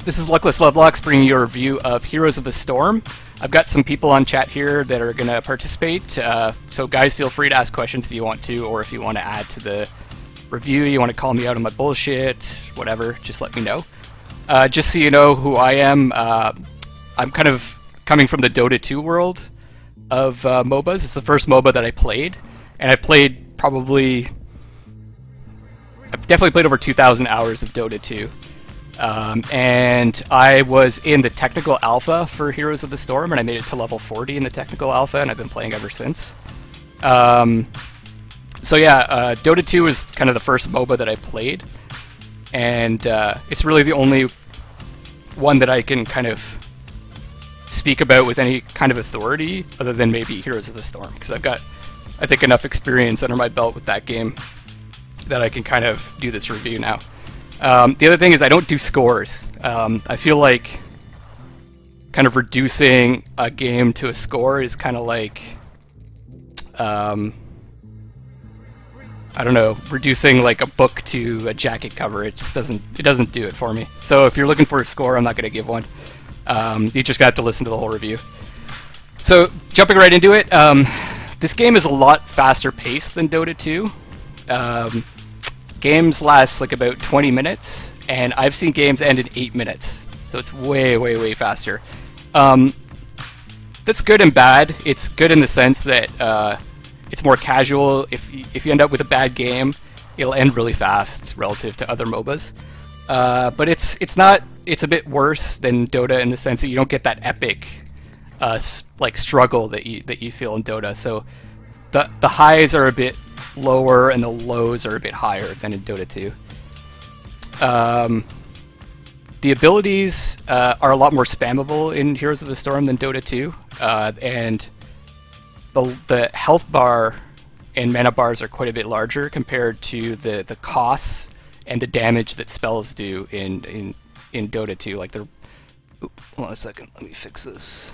this is Luckless Lovelocks bringing you a review of Heroes of the Storm. I've got some people on chat here that are going to participate, so guys, feel free to ask questions if you want to, or if you want to add to the review, you want to call me out on my bullshit, whatever, just let me know. Just so you know who I am, I'm kind of coming from the Dota 2 world of MOBAs. It's the first MOBA that I played, and I've definitely played over 2,000 hours of Dota 2. And I was in the technical alpha for Heroes of the Storm, and I made it to level 40 in the technical alpha, and I've been playing ever since. So yeah, Dota 2 is kind of the first MOBA that I played, and it's really the only one that I can kind of speak about with any kind of authority, other than maybe Heroes of the Storm, because I've got, I think, enough experience under my belt with that game that I can kind of do this review now. The other thing is I don't do scores. I feel like kind of reducing a game to a score is kind of like, I don't know, reducing like a book to a jacket cover. It just doesn't do it for me. So if you're looking for a score, I'm not going to give one. You just have to listen to the whole review. So jumping right into it, this game is a lot faster paced than Dota 2. Games last like about 20 minutes, and I've seen games end in 8 minutes. So it's way, way, way faster. That's good and bad. It's good in the sense that it's more casual. If you end up with a bad game, it'll end really fast relative to other MOBAs. But it's a bit worse than Dota in the sense that you don't get that epic like struggle that you feel in Dota. So the highs are a bit lower and the lows are a bit higher than in Dota 2. The abilities are a lot more spammable in Heroes of the Storm than Dota 2, and the health bar and mana bars are quite a bit larger compared to the costs and the damage that spells do in Dota 2. Like they're... Oop, hold on a second, let me fix this.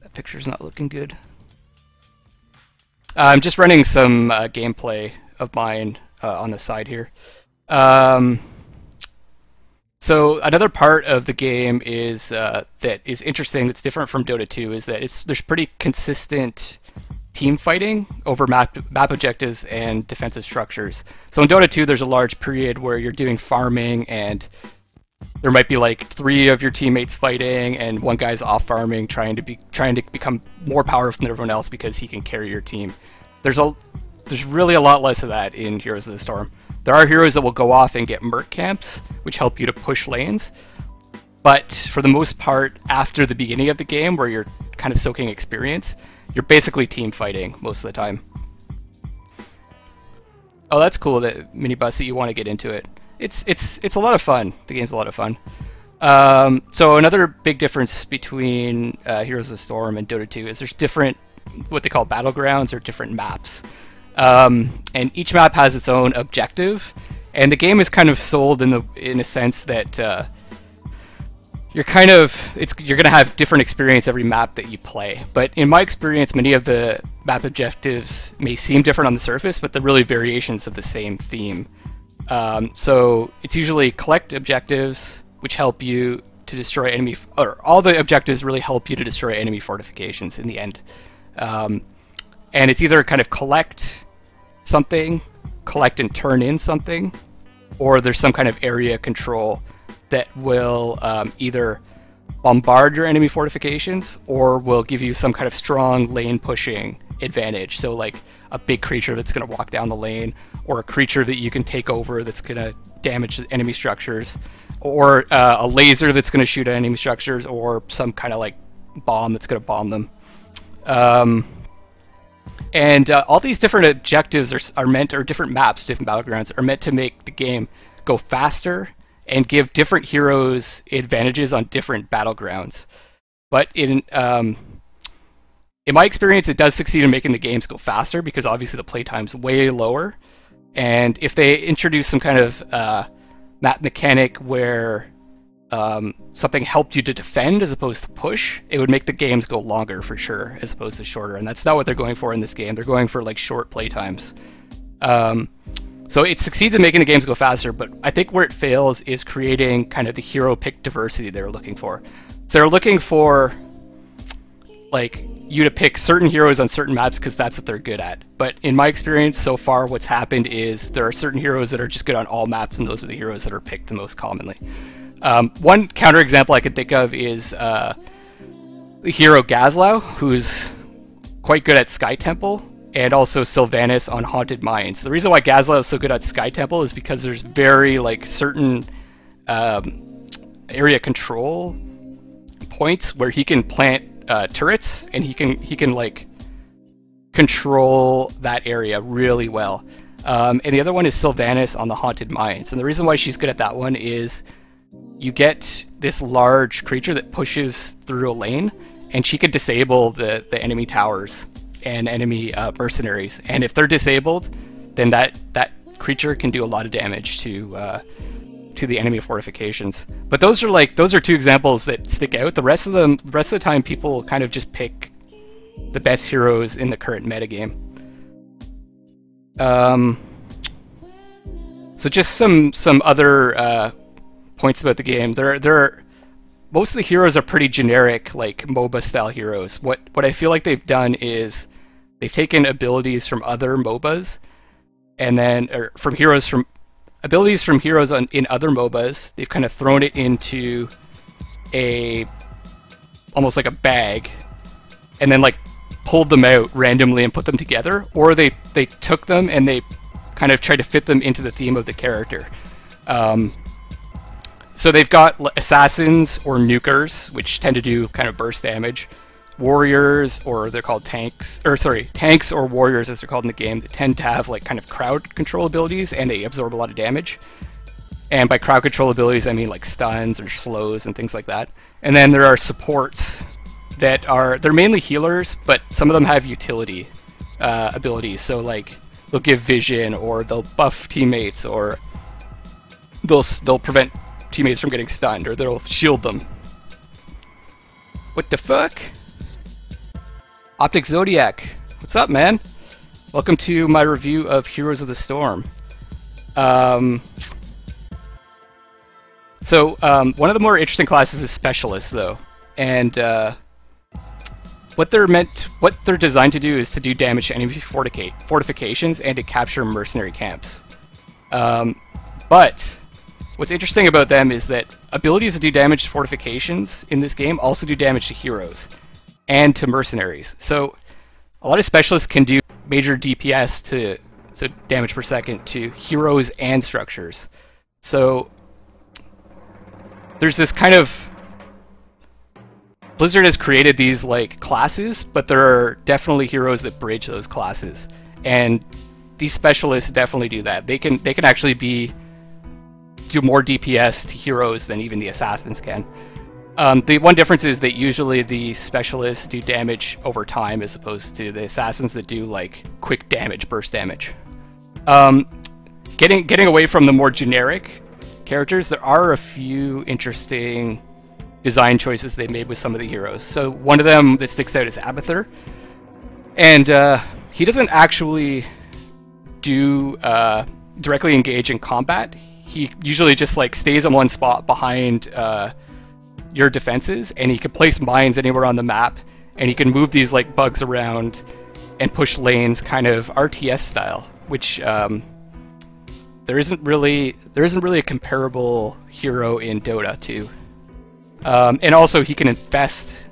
That picture's not looking good. I'm just running some gameplay of mine on the side here. So another part of the game is that is interesting, that's different from Dota 2, is that there's pretty consistent team fighting over map objectives and defensive structures. So in Dota 2, there's a large period where you're doing farming, and there might be like 3 of your teammates fighting, and one guy's off farming, trying to become more powerful than everyone else because he can carry your team. There's really a lot less of that in Heroes of the Storm. There are heroes that will go off and get merc camps, which help you to push lanes. But for the most part, after the beginning of the game, where you're kind of soaking experience, you're basically team fighting most of the time. Oh, that's cool, that minibus, that you want to get into it. It's a lot of fun. The game's a lot of fun. So another big difference between Heroes of the Storm and Dota 2 is there's different, what they call battlegrounds, or different maps. And each map has its own objective, and the game is kind of sold in a sense that you're gonna have different experience every map that you play. But in my experience, many of the map objectives may seem different on the surface, but they're really variations of the same theme. So it's usually collect objectives, which help you to destroy enemy, or all the objectives really help you to destroy enemy fortifications in the end. And it's either kind of collect something, collect and turn in something, or there's some kind of area control that will either bombard your enemy fortifications or will give you some kind of strong lane pushing advantage. So like a big creature that's going to walk down the lane, or a creature that you can take over that's going to damage enemy structures, or a laser that's going to shoot at enemy structures, or some kind of like bomb that's going to bomb them. And all these different objectives are meant, or different maps, different battlegrounds, are meant to make the game go faster and give different heroes advantages on different battlegrounds. But in my experience, it does succeed in making the games go faster, because obviously the playtime's way lower. And if they introduce some kind of map mechanic where something helped you to defend as opposed to push, it would make the games go longer for sure, as opposed to shorter. And that's not what they're going for in this game. They're going for like short playtimes. So it succeeds in making the games go faster, but I think where it fails is creating kind of the hero pick diversity they're looking for. So they're looking for like you to pick certain heroes on certain maps because that's what they're good at. But in my experience so far, what's happened is there are certain heroes that are just good on all maps, and those are the heroes that are picked the most commonly. One counterexample I could think of is the hero Gazlow, who's quite good at Sky Temple, and also Sylvanas on Haunted Mines. The reason why Gazlow is so good at Sky Temple is because there's very like certain area control points where he can plant turrets, and he can like control that area really well. And the other one is Sylvanas on the Haunted Mines. And the reason why she's good at that one is you get this large creature that pushes through a lane, and she could disable the enemy towers and enemy mercenaries. And if they're disabled, then that creature can do a lot of damage to the enemy fortifications. But those are two examples that stick out. The rest of the time, people kind of just pick the best heroes in the current metagame. So just some other points about the game. Most of the heroes are pretty generic, like MOBA style heroes. What I feel like they've done is they've taken abilities from other MOBAs, and then abilities from heroes in other MOBAs. They've kind of thrown it into almost like a bag, and then like pulled them out randomly and put them together, or they took them and they kind of tried to fit them into the theme of the character. So they've got assassins or nukers, which tend to do kind of burst damage. Warriors, or they're called tanks or warriors as they're called in the game, that tend to have like kind of crowd control abilities, and they absorb a lot of damage. And by crowd control abilities, I mean like stuns or slows and things like that. And then there are supports they're mainly healers, but some of them have utility abilities. So like they'll give vision, or they'll buff teammates, or they'll prevent teammates from getting stunned, or they'll shield them. What the fuck? Optic Zodiac, what's up, man? Welcome to my review of Heroes of the Storm. One of the more interesting classes is Specialists, though, and what they're designed to do is to do damage to enemy fortifications and to capture mercenary camps. But what's interesting about them is that abilities that do damage to fortifications in this game also do damage to heroes and to mercenaries. So a lot of specialists can do major DPS to damage per second to heroes and structures. So there's this kind of... Blizzard has created these like classes, but there are definitely heroes that bridge those classes. And these specialists definitely do that. They can actually do more DPS to heroes than even the assassins can. The one difference is that usually the specialists do damage over time as opposed to the assassins that do like quick damage, burst damage. Getting away from the more generic characters, there are a few interesting design choices they made with some of the heroes. So one of them that sticks out is Abathur, and he doesn't actually do directly engage in combat. He usually just like stays in one spot behind your defenses, and he can place mines anywhere on the map, and he can move these like bugs around and push lanes kind of RTS style, which there isn't really a comparable hero in Dota 2. And also he can infest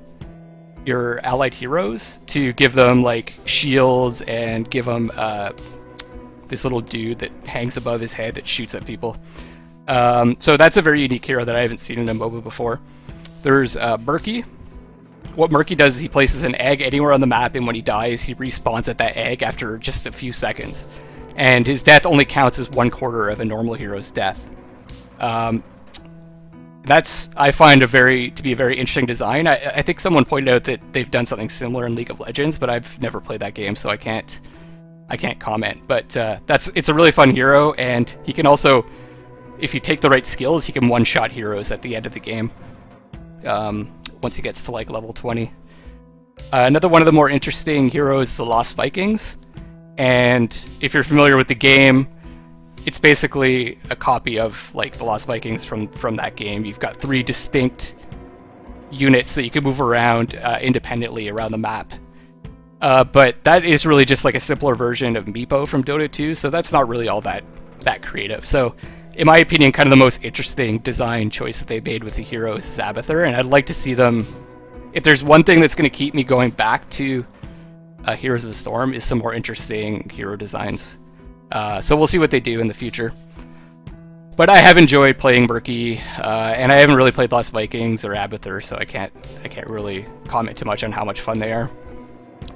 your allied heroes to give them like shields and give them this little dude that hangs above his head that shoots at people. So that's a very unique hero that I haven't seen in a MOBA before. There's Murky. What Murky does is he places an egg anywhere on the map, and when he dies, he respawns at that egg after just a few seconds. And his death only counts as 1/4 of a normal hero's death. That's, I find, to be a very interesting design. I think someone pointed out that they've done something similar in League of Legends, but I've never played that game, so I can't comment. But it's a really fun hero, and he can also, if you take the right skills, he can one-shot heroes at the end of the game. Once he gets to like level 20. Another one of the more interesting heroes is the Lost Vikings. And if you're familiar with the game, it's basically a copy of like the Lost Vikings from that game. You've got 3 distinct units that you can move around independently around the map. But that is really just like a simpler version of Meepo from Dota 2, so that's not really all that creative. So, in my opinion, kind of the most interesting design choice that they made with the heroes is Abathur, and I'd like to see them. If there's one thing that's going to keep me going back to Heroes of the Storm, is some more interesting hero designs. So we'll see what they do in the future. But I have enjoyed playing Murky, and I haven't really played Lost Vikings or Abathur, so I can't really comment too much on how much fun they are.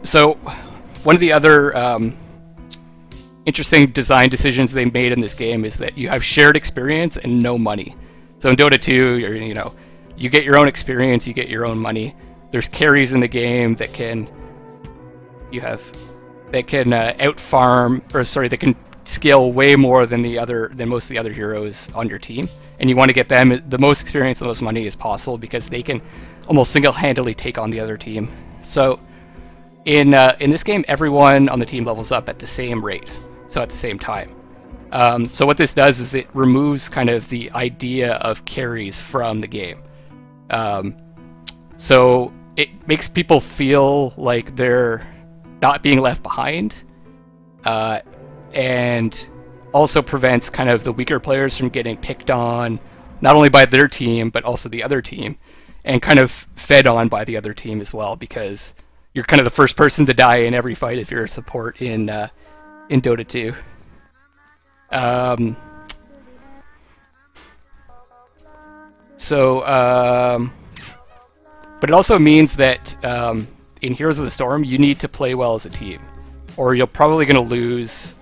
So one of the other interesting design decisions they made in this game is that you have shared experience and no money. So in Dota 2, you get your own experience, you get your own money. There's carries in the game that can out farm, or sorry, that can scale way more than most of the other heroes on your team, and you want to get them the most experience and the most money as possible because they can almost single-handedly take on the other team. So in this game, everyone on the team levels up at the same rate, so at the same time. So what this does is it removes kind of the idea of carries from the game. So it makes people feel like they're not being left behind, and also prevents kind of the weaker players from getting picked on, not only by their team, but also the other team, and kind of fed on by the other team as well, because you're kind of the first person to die in every fight if you're a support in Dota 2. But it also means that in Heroes of the Storm, you need to play well as a team, or you're probably going to lose.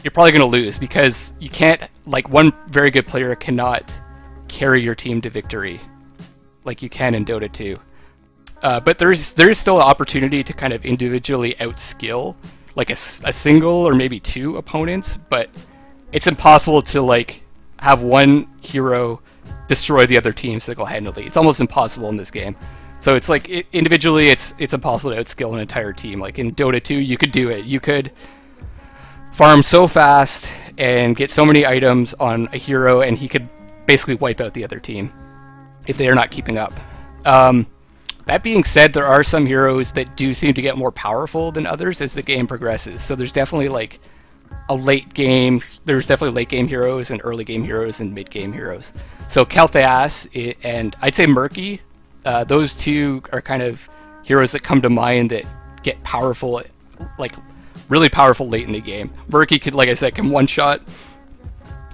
You're probably going to lose because you can't, like, one very good player cannot carry your team to victory like you can in Dota 2. But there is still an opportunity to kind of individually outskill like a single or maybe 2 opponents, but it's impossible to like have one hero destroy the other team single-handedly. It's almost impossible in this game. So it's like individually it's impossible to outskill an entire team. Like in Dota 2, you could do it. You could farm so fast and get so many items on a hero, and he could basically wipe out the other team if they are not keeping up. That being said, there are some heroes that do seem to get more powerful than others as the game progresses. So there's definitely like there's definitely late game heroes and early game heroes and mid game heroes. So Caltheas and I'd say Murky, those two are kind of heroes that come to mind that get powerful, like really powerful late in the game. Murky could, like I said, can one-shot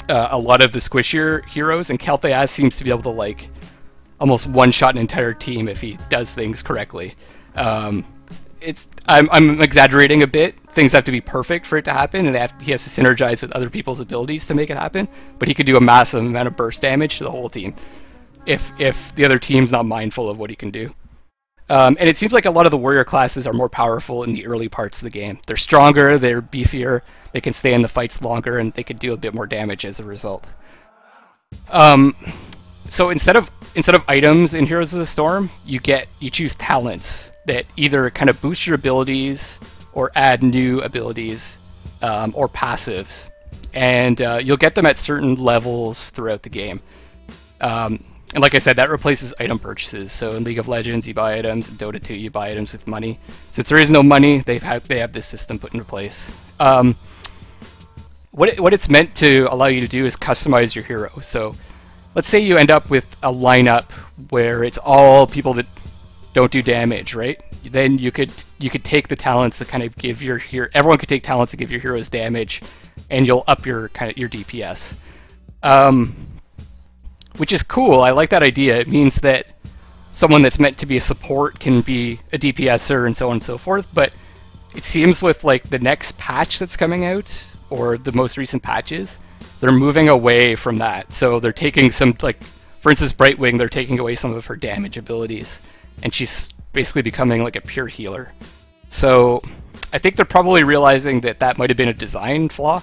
a lot of the squishier heroes, and Caltheas seems to be able to like almost one-shot an entire team if he does things correctly. I'm exaggerating a bit. Things have to be perfect for it to happen, and he has to synergize with other people's abilities to make it happen. But he could do a massive amount of burst damage to the whole team if the other team's not mindful of what he can do. And it seems like a lot of the warrior classes are more powerful in the early parts of the game. They're stronger, they're beefier, they can stay in the fights longer, and they can do a bit more damage as a result. So instead of items in Heroes of the Storm, you choose talents that either kind of boost your abilities or add new abilities or passives, and you'll get them at certain levels throughout the game. And like I said, that replaces item purchases. So in League of Legends, you buy items. In Dota 2, you buy items with money. Since there is no money, they have this system put into place. What it's meant to allow you to do is customize your hero. So let's say you end up with a lineup where it's all people that don't do damage, right? Then you could take the talents that kind of give your hero. Everyone could take talents to give your heroes damage, and you'll up your your DPS. Which is cool. I like that idea. It means that someone that's meant to be a support can be a DPSer and so on and so forth, but it seems with like the next patch that's coming out, or the most recent patches, they're moving away from that. So they're taking some, like, for instance, Brightwing, they're taking away some of her damage abilities, and she's basically becoming like a pure healer. So I think they're probably realizing that that might have been a design flaw,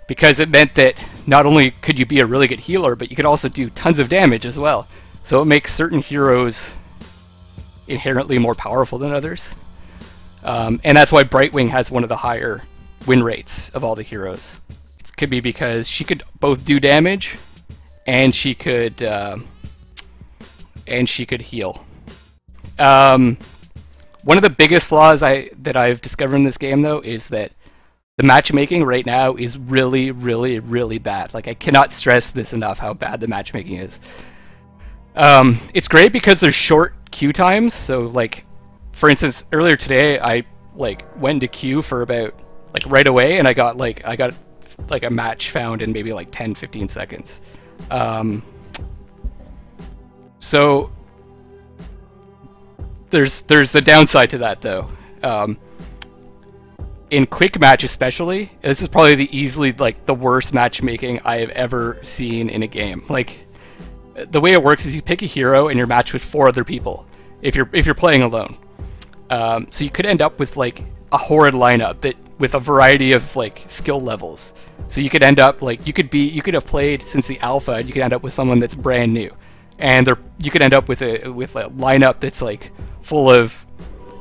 because it meant that not only could you be a really good healer, but you could also do tons of damage as well. So it makes certain heroes inherently more powerful than others. And that's why Brightwing has one of the higher win rates of all the heroes. It could be because she could both do damage, and she could heal. One of the biggest flaws that I've discovered in this game, though, is that the matchmaking right now is really, really, really bad. Like, I cannot stress this enough how bad the matchmaking is. It's great because there's short queue times. So, like, for instance, earlier today, I like went into queue for about like right away, and I got a match found in maybe like 10-15 seconds. So there's the downside to that, though. In quick match especially, this is probably easily like the worst matchmaking I have ever seen in a game. Like, the way it works is you pick a hero and you're matched with 4 other people if you're playing alone. So you could end up with like a horrid lineup that with a variety of like skill levels. So you could end up like you could have played since the alpha, and you could end up with someone that's brand new, and you could end up with a lineup that's like full of.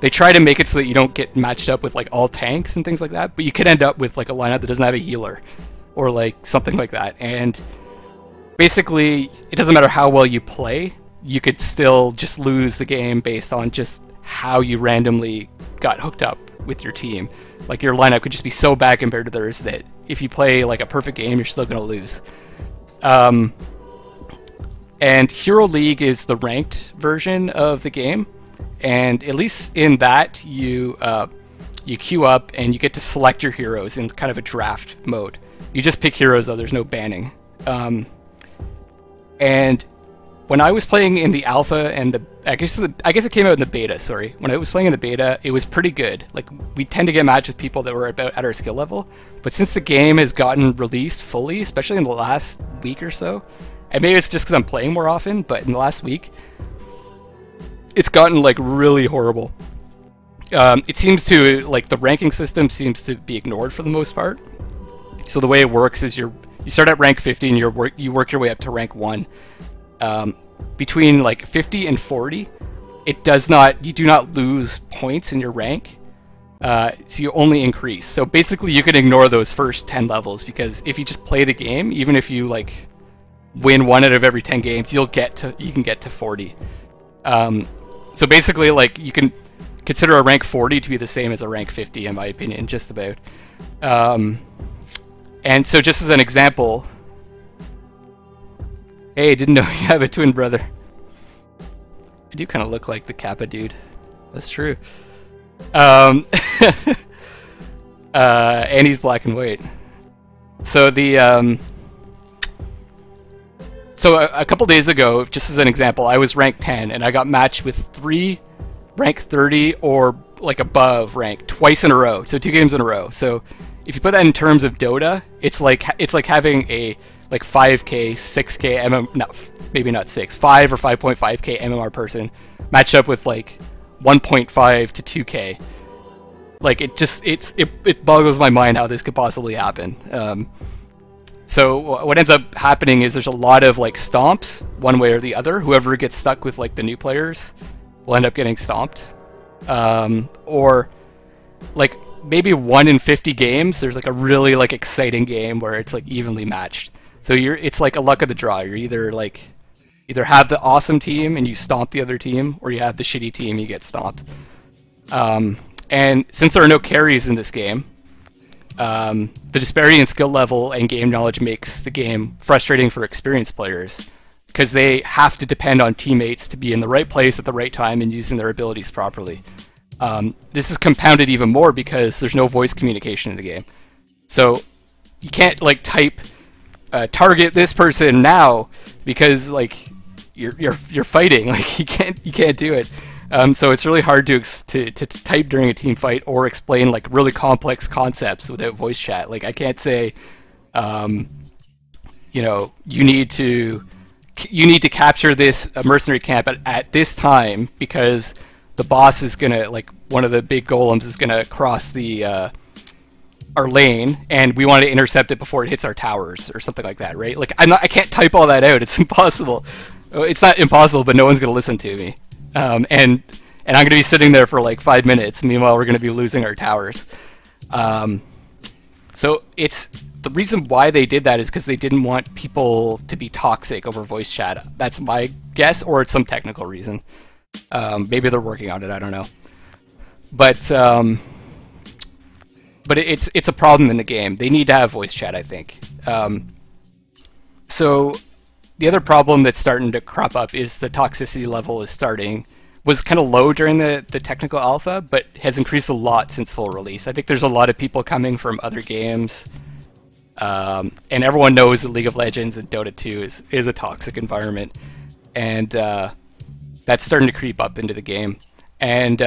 They try to make it so that you don't get matched up with like all tanks and things like that, but you could end up with like a lineup that doesn't have a healer or like something like that. And basically, it doesn't matter how well you play, you could still just lose the game based on just how you randomly got hooked up with your team. Like, your lineup could just be so bad compared to theirs that if you play like a perfect game, you're still going to lose. And Hero League is the ranked version of the game. And at least in that, you queue up and you get to select your heroes in kind of a draft mode. You just pick heroes, though. There's no banning. And when I was playing in the alpha and I guess it came out in the beta. Sorry, when I was playing in the beta, it was pretty good. Like, we tend to get matched with people that were about at our skill level. But since the game has gotten released fully, especially in the last week or so, and maybe it's just because I'm playing more often, but in the last week, it's gotten like really horrible. It seems to, like, the ranking system seems to be ignored for the most part. So the way it works is you start at rank 50 and you work your way up to rank 1. Between like 50 and 40, you do not lose points in your rank. So you only increase. So basically, you can ignore those first 10 levels, because if you just play the game, even if you like win 1 out of every 10 games, you can get to 40. So basically, like, you can consider a rank 40 to be the same as a rank 50, in my opinion, just about. And so, just as an example, hey, didn't know you have a twin brother. I do kind of look like the Kappa dude. That's true. And he's black and white. So So a couple days ago, just as an example, I was rank 10, and I got matched with 3 rank 30 or like above rank twice in a row. So 2 games in a row. So if you put that in terms of Dota, it's like having a like 5k, 6k maybe not 6, 5 or 5.5k MMR person matched up with like 1.5 to 2k. Like, it boggles my mind how this could possibly happen. So what ends up happening is there's a lot of like stomps one way or the other. Whoever gets stuck with like the new players will end up getting stomped. Or like maybe 1 in 50 games, there's like a really like exciting game where it's like evenly matched. So it's like a luck of the draw. You're either have the awesome team and you stomp the other team, or you have the shitty team and you get stomped. And since there are no carries in this game, the disparity in skill level and game knowledge makes the game frustrating for experienced players, because they have to depend on teammates to be in the right place at the right time and using their abilities properly. This is compounded even more because there's no voice communication in the game. So you can't like type target this person now, because like you're fighting. Like, you can't do it. So it's really hard to type during a team fight or explain like really complex concepts without voice chat. Like, I can't say, you know, you need to capture this mercenary camp at this time, because the boss is gonna, like, one of the big golems is gonna cross the our lane, and we want to intercept it before it hits our towers or something like that, right? Like, I can't type all that out. It's impossible. It's not impossible, but no one's gonna listen to me. And I'm going to be sitting there for like 5 minutes. Meanwhile, we're going to be losing our towers. So it's the reason why they did that is because they didn't want people to be toxic over voice chat. That's my guess, or it's some technical reason. Maybe they're working on it. I don't know. But it's a problem in the game. They need to have voice chat, I think. So the other problem that's starting to crop up is the toxicity level was kind of low during the technical alpha, but has increased a lot since full release. I think there's a lot of people coming from other games, and everyone knows that League of Legends and Dota 2 is a toxic environment, and that's starting to creep up into the game. And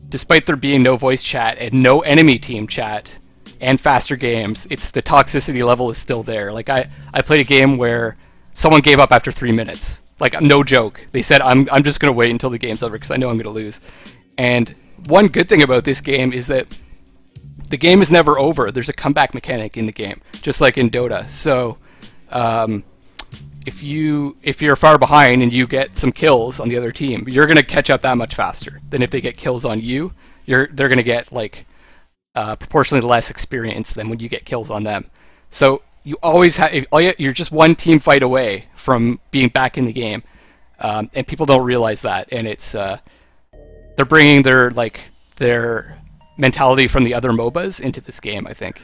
despite there being no voice chat and no enemy team chat and faster games, the toxicity level is still there. Like I played a game where someone gave up after 3 minutes. Like, no joke. They said, I'm just going to wait until the game's over because I know I'm going to lose. And one good thing about this game is that the game is never over. There's a comeback mechanic in the game, just like in Dota. So if you're far behind and you get some kills on the other team, you're going to catch up that much faster than if they get kills on you. They're going to get like proportionally less experience than when you get kills on them. So you always you're just one team fight away from being back in the game, and people don't realize that. And it's they're bringing their mentality from the other MOBAs into this game, I think.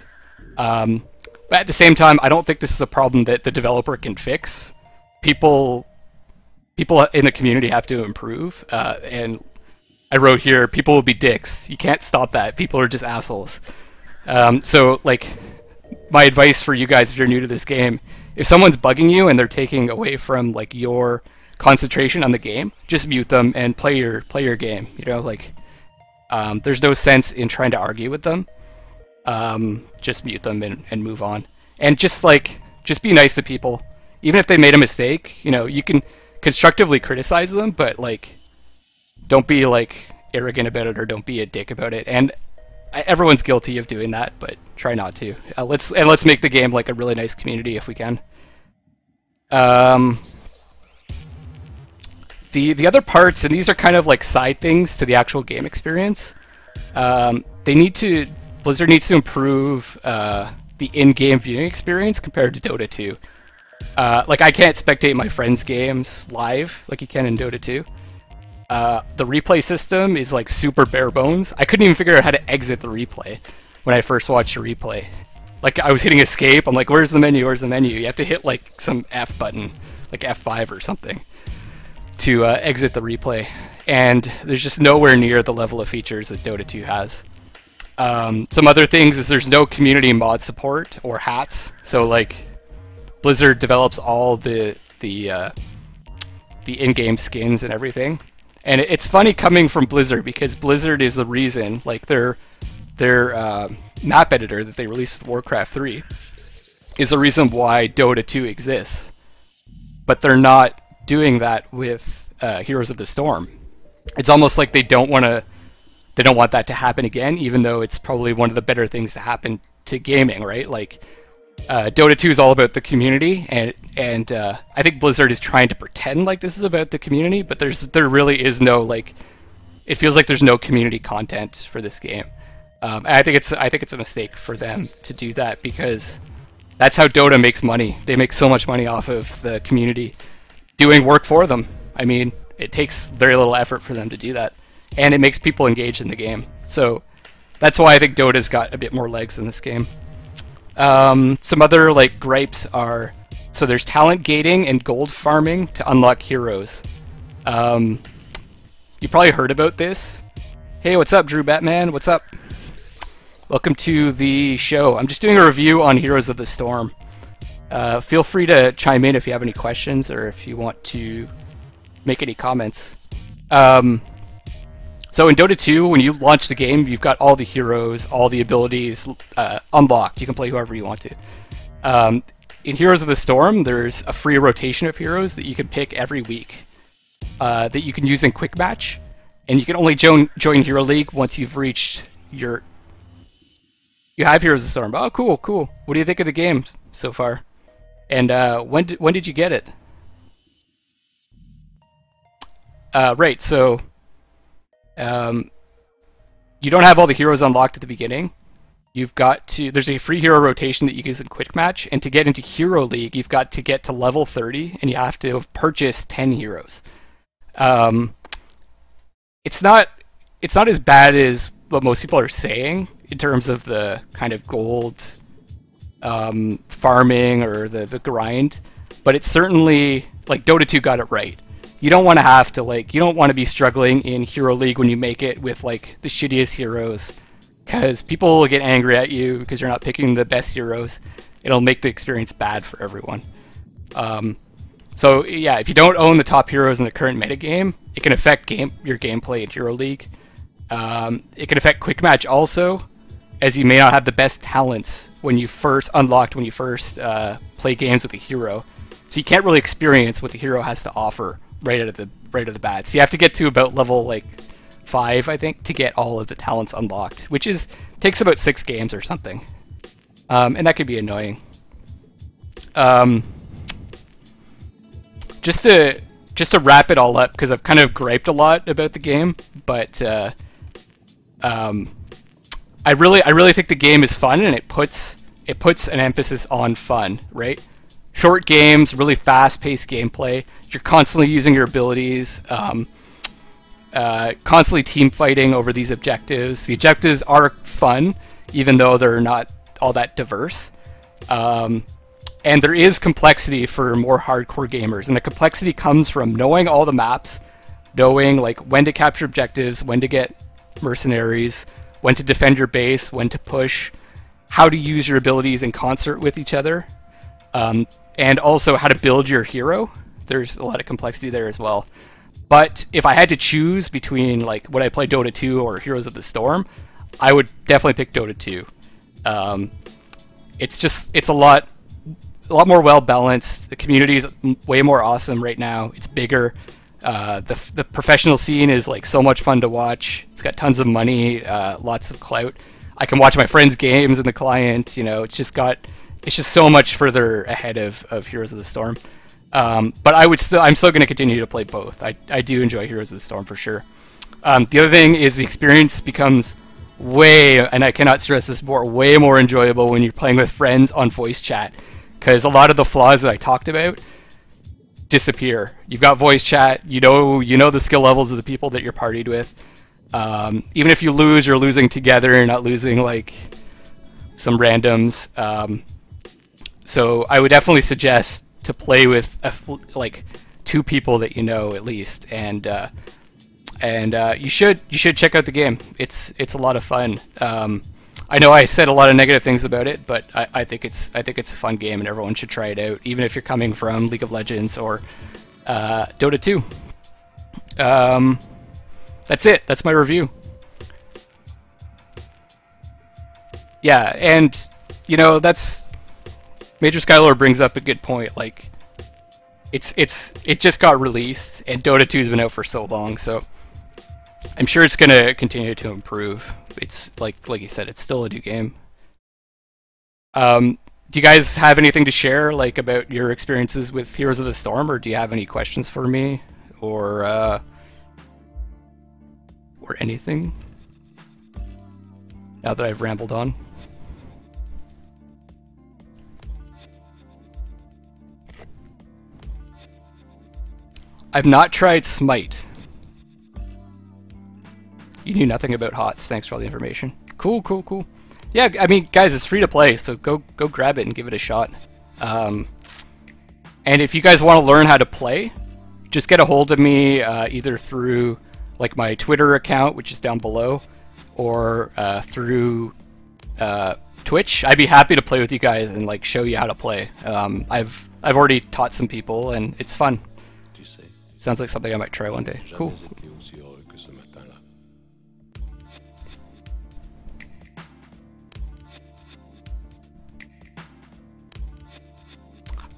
But at the same time, I don't think this is a problem that the developer can fix. People in the community have to improve, and I wrote here, people will be dicks. You can't stop that. People are just assholes. So like, my advice for you guys if you're new to this game, if someone's bugging you and they're taking away from like your concentration on the game, just mute them and play your game. You know, like there's no sense in trying to argue with them. Just mute them and move on. And just be nice to people. Even if they made a mistake, you know, you can constructively criticize them, but like, don't be like arrogant about it or don't be a dick about it. And everyone's guilty of doing that, but try not to. Let's make the game like a really nice community if we can. The other parts, and these are kind of like side things to the actual game experience. Blizzard needs to improve the in-game viewing experience compared to Dota 2. Like, I can't spectate my friends' games live like you can in Dota 2. The replay system is like super bare bones. I couldn't even figure out how to exit the replay when I first watched a replay. Like, I was hitting escape. I'm like, where's the menu? Where's the menu? You have to hit like some F button, like F5 or something, to exit the replay. And there's just nowhere near the level of features that Dota 2 has. Some other things is there's no community mod support or hats. So like, Blizzard develops all the in-game skins and everything. And it's funny coming from Blizzard because Blizzard is the reason, like their map editor that they released with Warcraft 3 is the reason why Dota 2 exists. But they're not doing that with Heroes of the Storm. It's almost like they don't want that to happen again, even though it's probably one of the better things to happen to gaming, right? Like, Dota 2 is all about the community, and I think Blizzard is trying to pretend like this is about the community, but there really is no, like, it feels like there's no community content for this game. And I think it's a mistake for them to do that because that's how Dota makes money. They make so much money off of the community doing work for them. I mean, it takes very little effort for them to do that, and it makes people engaged in the game. So that's why I think Dota's got a bit more legs in this game. Some other like gripes are, so there's talent gating and gold farming to unlock heroes. You probably heard about this. Hey, what's up, Drew Batman? What's up? Welcome to the show. I'm just doing a review on Heroes of the Storm. Feel free to chime in if you have any questions or if you want to make any comments. So in Dota 2, when you launch the game, you've got all the heroes, all the abilities unlocked. You can play whoever you want to. In Heroes of the Storm, there's a free rotation of heroes that you can pick every week that you can use in Quick Match. And you can only join Hero League once you've reached your... You have Heroes of the Storm. Oh, cool, cool. What do you think of the game so far? And when did you get it? Right, so... you don't have all the heroes unlocked at the beginning, you've got to, there's a free hero rotation that you use in Quick Match, and to get into Hero League, you've got to get to level 30, and you have to have purchased 10 heroes. Um, it's not as bad as what most people are saying in terms of the kind of gold farming or the grind, but it's certainly, like, Dota 2 got it right. You don't want to have to, like, you don't want to be struggling in Hero League when you make it with, like, the shittiest heroes, because people will get angry at you because you're not picking the best heroes. It'll make the experience bad for everyone. So yeah, if you don't own the top heroes in the current metagame, it can affect your gameplay in Hero League. It can affect Quick Match also, as you may not have the best talents when you first play games with the hero. So you can't really experience what the hero has to offer right out of the bat. So you have to get to about level like 5, I think, to get all of the talents unlocked, which takes about 6 games or something. And that could be annoying. Just to wrap it all up, because I've kind of griped a lot about the game, but I really think the game is fun, and it puts an emphasis on fun, right? Short games, really fast-paced gameplay. You're constantly using your abilities, constantly team fighting over these objectives. The objectives are fun, even though they're not all that diverse. And there is complexity for more hardcore gamers, and the complexity comes from knowing all the maps, knowing like when to capture objectives, when to get mercenaries, when to defend your base, when to push, how to use your abilities in concert with each other, and also how to build your hero. There's a lot of complexity there as well. But if I had to choose between like would I play Dota 2 or Heroes of the Storm, I would definitely pick Dota 2. It's a lot more well balanced. The community is way more awesome right now. It's bigger. The professional scene is like so much fun to watch. It's got tons of money, lots of clout. I can watch my friends' games in the client. You know, it's just so much further ahead of Heroes of the Storm. But I'm still going to continue to play both. I do enjoy Heroes of the Storm for sure. The other thing is the experience becomes and I cannot stress this more, way more enjoyable when you're playing with friends on voice chat, because a lot of the flaws that I talked about disappear. You've got voice chat. You know the skill levels of the people that you're partied with. Even if you lose, you're losing together. You're not losing like some randoms. So I would definitely suggest to play with like 2 people that you know at least, and you should check out the game. It's a lot of fun. I know I said a lot of negative things about it, but I think it's a fun game, and everyone should try it out, even if you're coming from League of Legends or Dota 2. That's it. That's my review. Yeah, and you know that's Major Skylord brings up a good point. Like, it just got released, and Dota 2's been out for so long, so I'm sure it's gonna continue to improve. It's like you said, it's still a new game. Do you guys have anything to share, like about your experiences with Heroes of the Storm, or do you have any questions for me, or anything? Now that I've rambled on. I've not tried Smite. You knew nothing about HOTS. Thanks for all the information. Cool. Yeah, I mean, guys, it's free to play, so go grab it and give it a shot. And if you guys want to learn how to play, just get a hold of me either through like my Twitter account, which is down below, or through Twitch. I'd be happy to play with you guys and like show you how to play. I've already taught some people, and it's fun. Sounds like something I might try one day. Cool.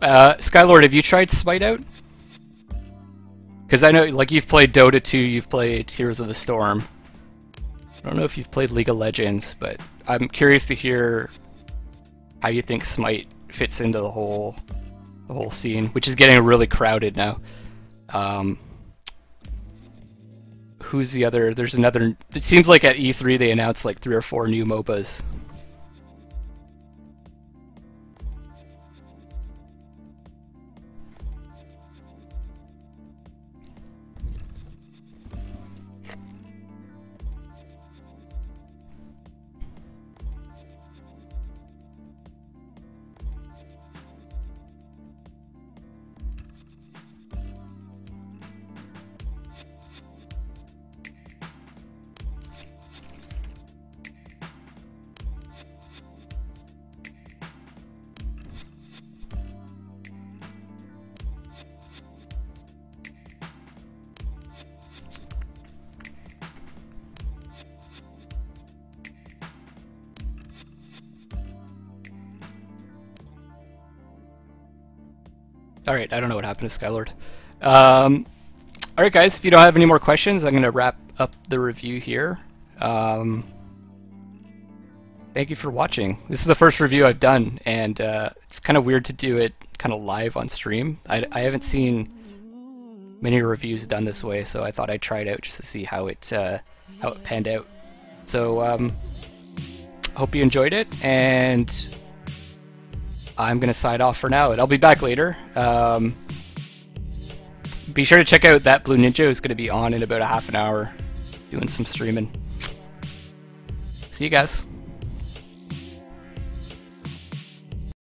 Skylord, have you tried Smite out? Because I know, like, you've played Dota 2, you've played Heroes of the Storm. I don't know if you've played League of Legends, but I'm curious to hear how you think Smite fits into the whole scene, which is getting really crowded now. Who's the other? There's another. It seems like at E3 they announced like 3 or 4 new MOBAs. Alright, I don't know what happened to Skylord. Alright guys, if you don't have any more questions, I'm going to wrap up the review here. Thank you for watching. This is the first review I've done, and it's kind of weird to do it kind of live on stream. I haven't seen many reviews done this way, so I thought I'd try it out just to see how it panned out. So hope you enjoyed it, and I'm gonna sign off for now, and I'll be back later. Be sure to check out That Blue Ninja is gonna be on in about a half an hour, doing some streaming. See you guys.